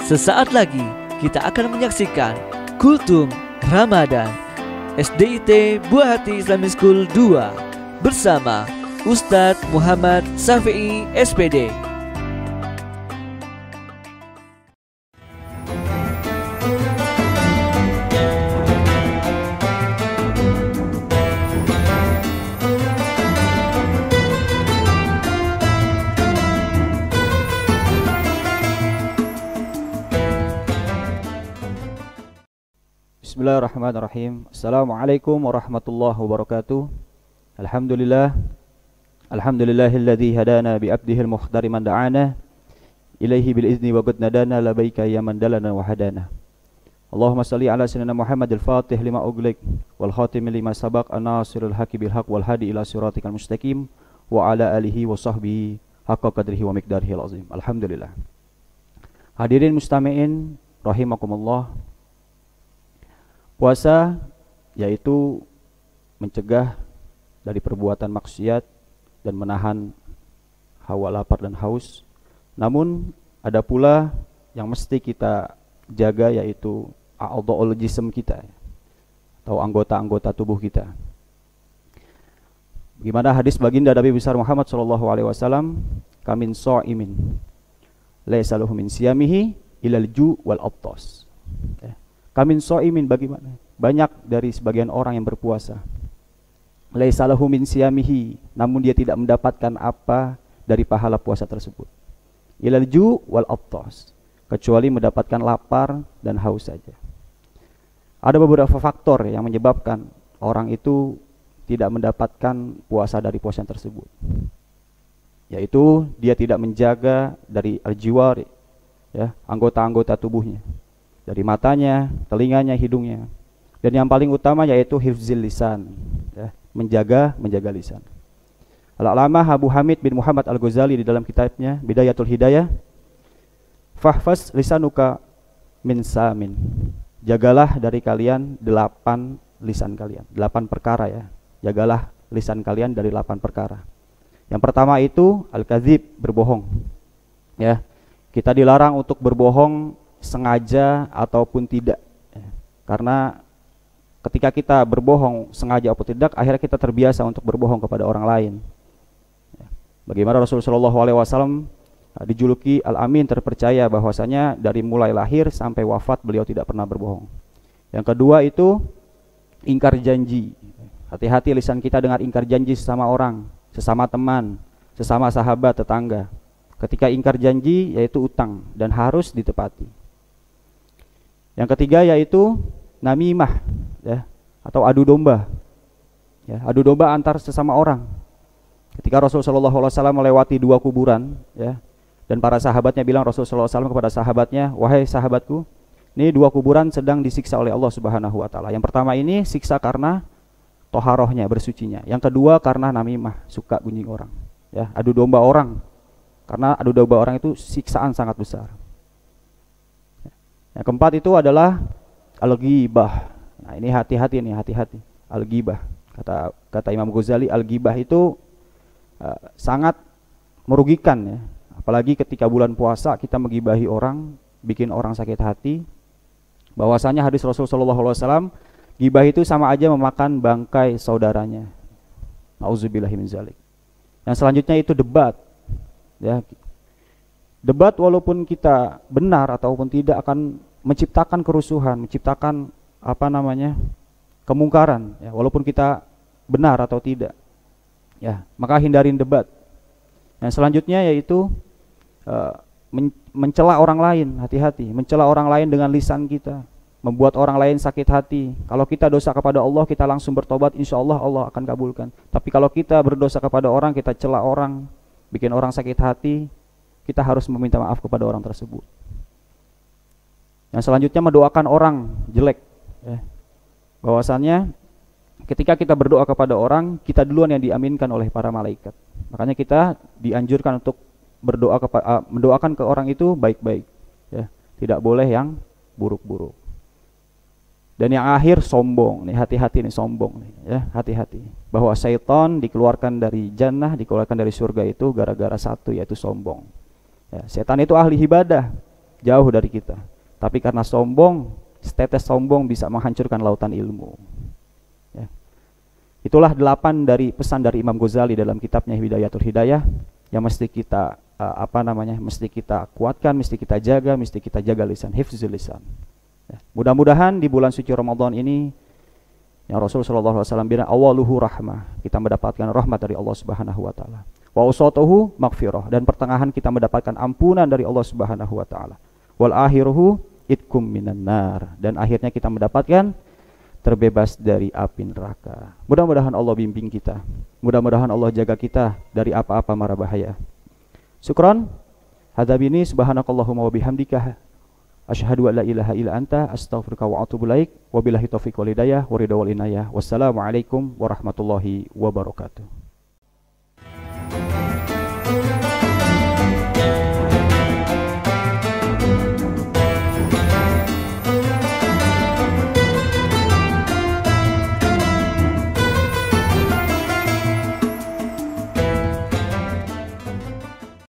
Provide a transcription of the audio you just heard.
Sesaat lagi kita akan menyaksikan Kultum Ramadan SDIT Buah Hati Islamic School 2 bersama Ustadz Muhammad Syafi'i SPD. Bismillahirrahmanirrahim. Assalamualaikum warahmatullahi wabarakatuh. Alhamdulillahilladzi hadana bi abdihil mukhtari man da'ana ilaihi bil izni wa qad nadana labaika ya man dalana wa hadana. Allahumma salli ala sayyidina Muhammadil fatih lima ughliq wal khatim lima sabaq an-nasirul haqqi bil haqq wal hadi ila siratikal mustaqim wa ala alihi wa sahbihi haqqa qadrihi wa miqdarihil azim. Alhamdulillah. Hadirin mustami'in rahimakumullah. Puasa yaitu mencegah dari perbuatan maksiat dan menahan hawa lapar dan haus. Namun ada pula yang mesti kita jaga, yaitu a'dha'ul jism kita atau anggota-anggota tubuh kita. Bagaimana hadis baginda Nabi besar Muhammad SAW, kamin sha'imin laisa lahu min siyamihi ilal ju' wal attas. Kamin sha'imin, bagaimana? Banyak dari sebagian orang yang berpuasa, laisa lahu min siyamihi, namun dia tidak mendapatkan apa dari pahala puasa tersebut. Ilal ju' wal attas, kecuali mendapatkan lapar dan haus saja. Ada beberapa faktor yang menyebabkan orang itu tidak mendapatkan puasa dari puasa tersebut, yaitu dia tidak menjaga dari al-jiwari, anggota-anggota tubuhnya, dari matanya, telinganya, hidungnya. Dan yang paling utama yaitu hifzil lisan, menjaga lisan. Al-Allamah Abu Hamid bin Muhammad Al-Ghazali di dalam kitabnya Bidayatul Hidayah, fahfaz lisanuka min samin, jagalah dari kalian 8 lisan kalian, 8 perkara ya. Jagalah lisan kalian dari 8 perkara. Yang pertama itu al-kadzib, berbohong. Ya. Kita dilarang untuk berbohong sengaja ataupun tidak. Karena ketika kita berbohong sengaja ataupun tidak, akhirnya kita terbiasa untuk berbohong kepada orang lain. Bagaimana Rasulullah SAW dijuluki Al-Amin, terpercaya, bahwasanya dari mulai lahir sampai wafat beliau tidak pernah berbohong. Yang kedua itu ingkar janji. Hati-hati lisan kita dengan ingkar janji sesama orang, sesama teman, sesama sahabat, tetangga. Ketika ingkar janji yaitu utang dan harus ditepati. Yang ketiga yaitu namimah, atau adu domba. Adu domba antar sesama orang. Ketika Rasulullah SAW melewati 2 kuburan, dan para sahabatnya bilang, Rasulullah SAW kepada sahabatnya, wahai sahabatku, ini 2 kuburan sedang disiksa oleh Allah Subhanahu Wa Taala. Yang pertama ini siksa karena toharohnya, bersucinya. Yang kedua karena namimah, suka gunjing orang, adu domba orang. Karena adu domba orang itu siksaan sangat besar. Yang keempat itu adalah al-ghibah. Nah, ini hati-hati nih, hati-hati. Al-ghibah. Kata Imam Ghazali, al-ghibah itu sangat merugikan ya. Apalagi ketika bulan puasa kita menggibahi orang, bikin orang sakit hati. Bahwasanya hadis Rasulullah SAW, ghibah itu sama aja memakan bangkai saudaranya. Auzubillahi min dzalik. Yang selanjutnya itu debat. Debat walaupun kita benar ataupun tidak akan menciptakan kerusuhan, menciptakan kemungkaran, walaupun kita benar atau tidak. Maka hindarin debat. Yang selanjutnya yaitu mencela orang lain, hati-hati. Mencela orang lain dengan lisan kita, membuat orang lain sakit hati. Kalau kita dosa kepada Allah, kita langsung bertobat, insya Allah Allah akan kabulkan. Tapi kalau kita berdosa kepada orang, kita cela orang, bikin orang sakit hati, kita harus meminta maaf kepada orang tersebut. Yang selanjutnya mendoakan orang jelek. Bahwasannya ketika kita berdoa kepada orang, kita duluan yang diaminkan oleh para malaikat. Makanya kita dianjurkan untuk mendoakan ke orang itu baik-baik. Tidak boleh yang buruk-buruk. Dan yang akhir sombong. Nih, hati-hati nih, sombong nih, hati-hati. Bahwa syaitan dikeluarkan dari jannah, dikeluarkan dari surga itu gara-gara satu, yaitu sombong. Setan itu ahli ibadah, jauh dari kita. Tapi karena sombong, setetes sombong bisa menghancurkan lautan ilmu. Ya. Itulah 8 dari pesan dari Imam Ghazali dalam kitabnya Hidayatul Hidayah yang mesti kita mesti kita kuatkan, mesti kita jaga lisan, hifzul lisan. Ya. Mudah-mudahan di bulan suci Ramadan ini yang Rasul sallallahu alaihi wasallam bilang awaluhu rahmah, kita mendapatkan rahmat dari Allah Subhanahu wa taala. Wa usatuhu maghfirah, dan pertengahan kita mendapatkan ampunan dari Allah Subhanahu wa taala. Wal akhiruhu itkum minan nar, dan akhirnya kita mendapatkan terbebas dari api neraka. Mudah-mudahan Allah bimbing kita. Mudah-mudahan Allah jaga kita dari apa-apa mara bahaya. Syukran. Hadza bini subhanakallahumma wa bihamdika asyhadu an la ilaha illa anta astaghfiruka wa atubu ilaik. Wabillahi taufiq wal hidayah wa ridha wal inayah. Wassalamualaikum warahmatullahi wabarakatuh.